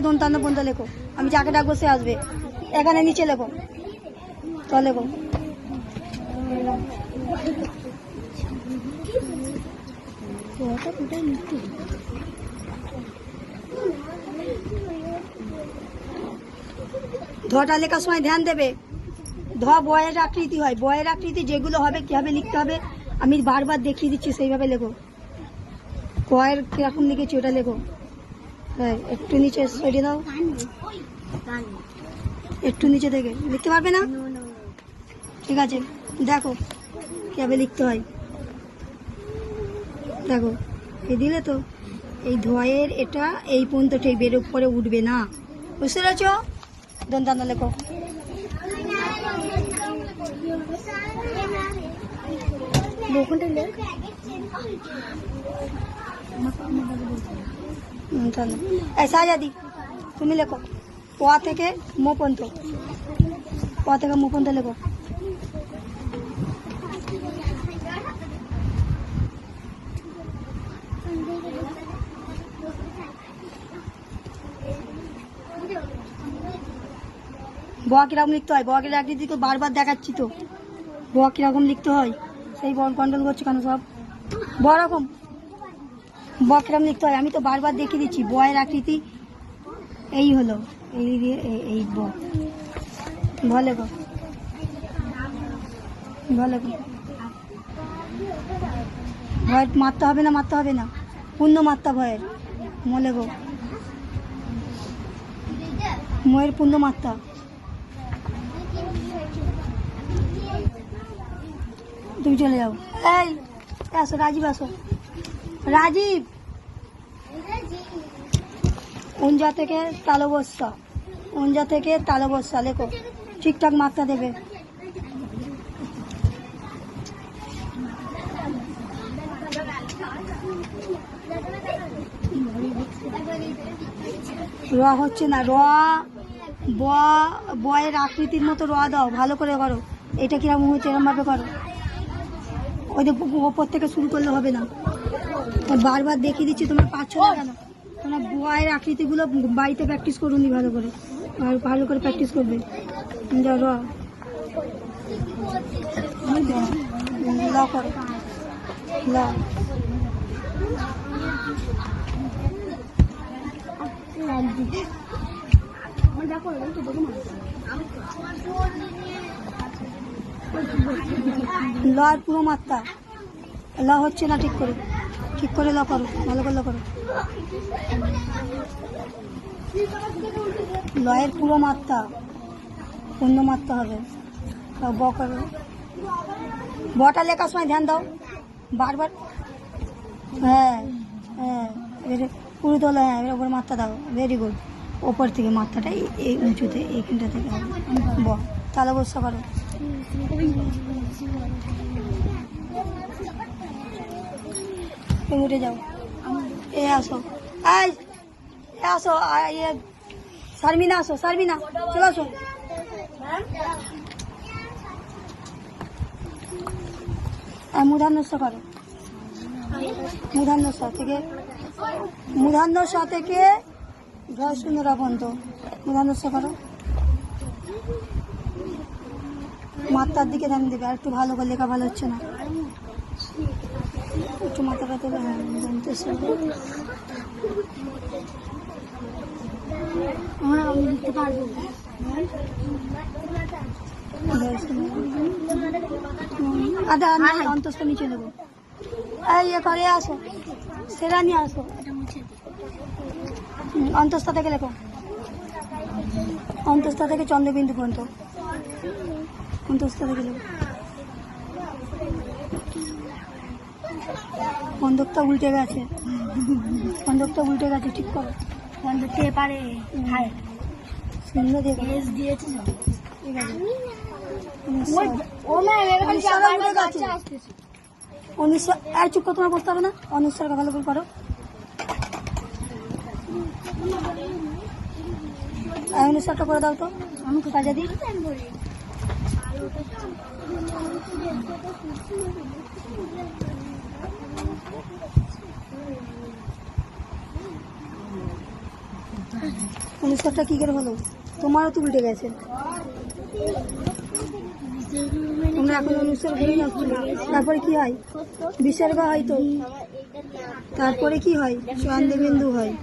দন্তান্ন পর্যন্ত লেখো, আমি যাকে ডাকবো সে আসবে। এখানে নিচে লেখো, তো লেখো। ধটা লেখার সময় ধ্যান দেবে। ধ বয়ের আকৃতি হয়, বয়ের আকৃতি যেগুলো হবে কিভাবে লিখতে হবে আমি বারবার দেখিয়ে দিচ্ছি, সেইভাবে লেখো। কয়ের কিরকম লিখেছি ওটা লেখো। হ্যাঁ, একটু নিচে সরিয়ে দাও, একটু নিচে থেকে লিখতে পারবে না? ঠিক আছে, দেখো কিভাবে লিখতে হয়। দেখো এই দিলে তো এই ধয়ের এটা এই পর্যন্ত ঠিক বের উপরে উঠবে না, বুঝতে পেরেছ? দন্তান্ন লেখো। সাজাদি তুমি লেখো প থেকে মো পর্যন্ত, প থেকে মো পর্যন্ত লেখো। ব কিরকম লিখতে হয়, বকের আকৃতি তো বারবার দেখাচ্ছি তো, ব কিরকম লিখতে হয় সেই বল কন্ট্রোল করছে কেন সব? ব রকম ব কিরকম লিখতে হয় আমি তো বারবার দেখিয়ে দিচ্ছি। বয়ের আকৃতি এই হলো, এই ব বলে গো, বলে গো। ভয়ের মারতে হবে না, মারতে হবে না, পূর্ণ মাত্রা ভয়ের। মলে গো, ময়ের পূর্ণ মাত্রা। তুমি চলে যাও। এই আসো রাজীব, আসো রাজীব। উঞ্জা থেকে তালবস্যা, উঞ্জা থেকে তালবস্যা লেখো, ঠিকঠাক মাত্রা দেবে। র হচ্ছে না, র বয়ের আকৃতির মতো র দাও, ভালো করে করো। এটা কিরকম হচ্ছে এরকম ভাবে করো, ওই যে ওপর থেকে শুরু করলে হবে না। বারবার দেখিয়ে দিচ্ছি, তোমার পাচ্ছ না কেন? তোমার বয়ের আকৃতিগুলো বাড়িতে প্র্যাকটিস করুন ভালো করে, আর ভালো করে প্র্যাকটিস করবে। র ল করো, ল। ল আর পুরো মাত্রা, ল হচ্ছে না ঠিক করে, ঠিক করে ল করো, ভালো করে ল করো। লয়ের পুরো মাত্রা, পূর্ণ মাত্রা হবে। ব করো, বটা লেখার সময় ধ্যান দাও বারবার। হ্যাঁ হ্যাঁ, পুরো তোলা, হ্যাঁ এবার ওপর মাত্রা দাও, ভেরি গুড। ওপর থেকে মাত্রাটা এই উঁচুতে এইখানটা থেকে হবে। ব তাহলে বসা করো। উঠে যাও, এ আসো, এই আসো, শারমিনা আসো, শারমিনা চলে আসো। মূর্ধন্য করো, মূর্ধন্য থেকে, মূর্ধন্য থেকে ধর শূন্যরা পর্যন্ত মূর্ধন্য করো। মাত্রার দিকে ধ্যান দেবে, আর একটু ভালো করে লেখা ভালো হচ্ছে না, একটু মাথাটা তোলে। হ্যাঁ হ্যাঁ আমি লিখতে পারবো। আচ্ছা আমি অন্তস্থ নিচে নেবো। এই করে আসো, সেরা নিয়ে আসো। অন্তস্থ থেকে লেখো, অন্তস্থ থেকে চন্দ্রবিন্দু পর্যন্ত, অন্তস্থ থেকে লেখো। বন্ধকটা উল্টে গেছে, বন্ধকটা উল্টে গেছে, ঠিক করো। বন্ধকটা এপারে সুন্দর দিয়েছে, ঠিক আছে। 1900 চুপ করে তোমার বসতে হবে না, 1900 ভালো করে করো। 1900 করে দাও তো, আমি কোথায় দিই। অনুষ্কারটা কি করে হলো? তোমারও তো উল্টে গেছে। তোমরা এখন অনুষ্কার করে যাচ্ছ। তারপরে কি হয়? বিসর্গ হয় তো। তারপরে কি হয়? চন্দ্রবিন্দু হয়।